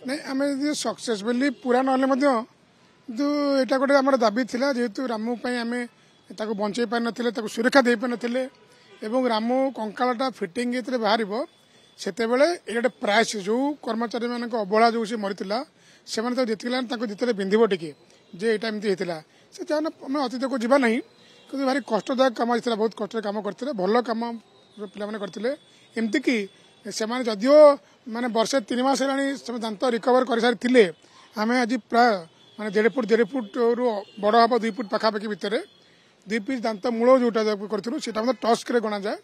नहीं आम सक्सेसफुली पूरा ना जो यहाँ गोटे आम दाबी था जेहेतु रामू आम बंचे पार ना सुरक्षा दे पार ना रामू कंकालटा फिटिंग बाहर से गोटे प्राइस जो कर्मचारी मान अवहेला जो सी मरीला से जिते बिंधव टी जे यहाँ एमती होता से चाहे आम अतीत को जीवा ना कि भारी कष्टदायक कम होता बहुत कष्ट कम करते भल कम पे करते एमती कि से जदियो माने वर्षे 3 मास है दांत रिकवर कर सारी आम आज प्राय माने 1.5 फुट रु बड़ हम 2 फुट पाखापाखि भितर 2 पीस दांत मूल जोटा करूँ से टस्क गणा जाए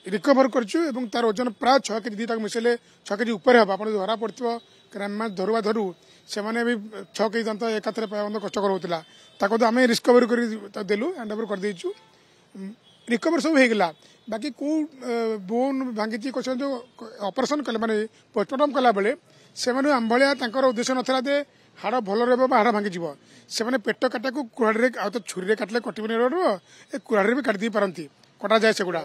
रिकवर करूँ तार ओजन प्राय 6 केजी दुटा मिसेले 6 केजी ऊपर हम आप धरा पड़ो ग्राम धरुआ धरू से भी 6 केजी दांत एकाथरे कष्टकर होता तो आम रिकवर कर देलु हैंड ओवर करदेचु रिकवर सब होगा बाकी कौ बोन भांगी जो ऑपरेशन कले माने पोस्टमार्टम कला बेले से आम भाया उद्देश्य नाला जे हाड़ भल रहा हाड़ भांगी से पेट काटा को कुड़े आ तो छुरी काटिले कटबनी ए कुड़े भी काटदे पारती कटा जाए से गुड़ा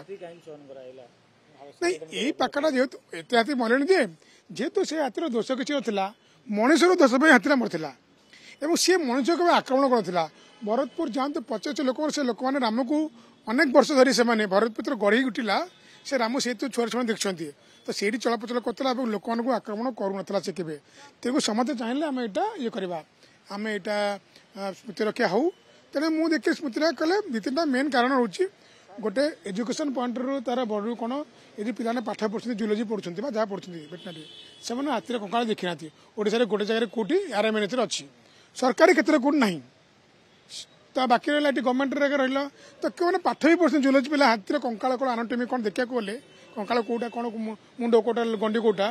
नहीं यही पाखटा जेहेतु एत हाथी मरले जे जेहेतु से हाथीर दोष किसी नाला मनुष्यर दोष हाथीरा मरला और सी मनुष्य को आक्रमण करता भरतपुर जातु 50 लोक से लोक मैंने राम को अनेक वर्ष धरी से भरतपुर गढ़ी उठिला से राम से छुआ छुआ देखते तो से चलप्रचल करता लोक मानक आक्रमण करूना से केवे तेणु समस्ते चाहिए आम यहाँ ये करवा आम यहाँ स्मृति रक्षा हूँ तेणु मुझे देखिए स्मृति कले 2-3टा मेन कारण रोचे गोटे एजुकेशन पॉइंट रू तार बड़ू कौन ये पिलाने पाठ पढ़ुं जुलोजी पढ़ुं जहाँ पढ़ुं वेटनारी से हाथी कंकाल देखी ना ओडिशा गोटे जगह कौटी आरएम अच्छी सरकारी क्षेत्र कौट ना तो बाकी रहा गवर्नमेंट रहा तो क्यों पाठ भी पढ़ुं जुलोजी पिला हाथी कंकाल कौन आनाटोमी कौन देखा गले कंकाल कौटा कौन मुंड कौटा गंडी कौटा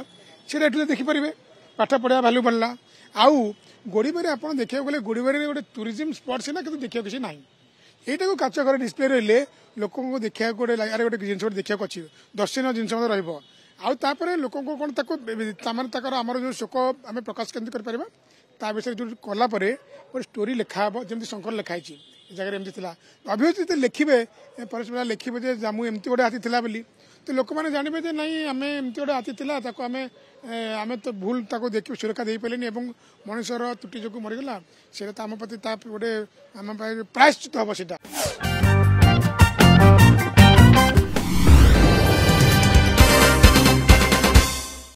से देखिपारे पाठ पढ़ा भैल्यू बढ़ला आउ गोड़ीबारी आप देखा गले गोड़ीबारी गोटे टूरिज्म स्पट सीना कि देखा किसी ना यहाँ को काच घर डिस्प्ले रही लोक देखा गोटे यार गोटे जिन देखा अच्छी दर्शनीय जिन आउे लोक कौन तक आमर जो शोक आम प्रकाश केन्द्र कर विषय जो कलापर गोटे स्टोरी लिखा जमी शंकर लिखाई जगह एमती था अभियोजित लिखे पर लिखे जामू एमती गोटे हाथी था बोली तो लोक मैंने जानवे नाई आम एमती गोटे हाथी था आम तो भूल देख सुरक्षा दे पारे मनुष्यर त्रुटि जो मरीगला से आम प्रति गोटे आम प्रायश्चित हम से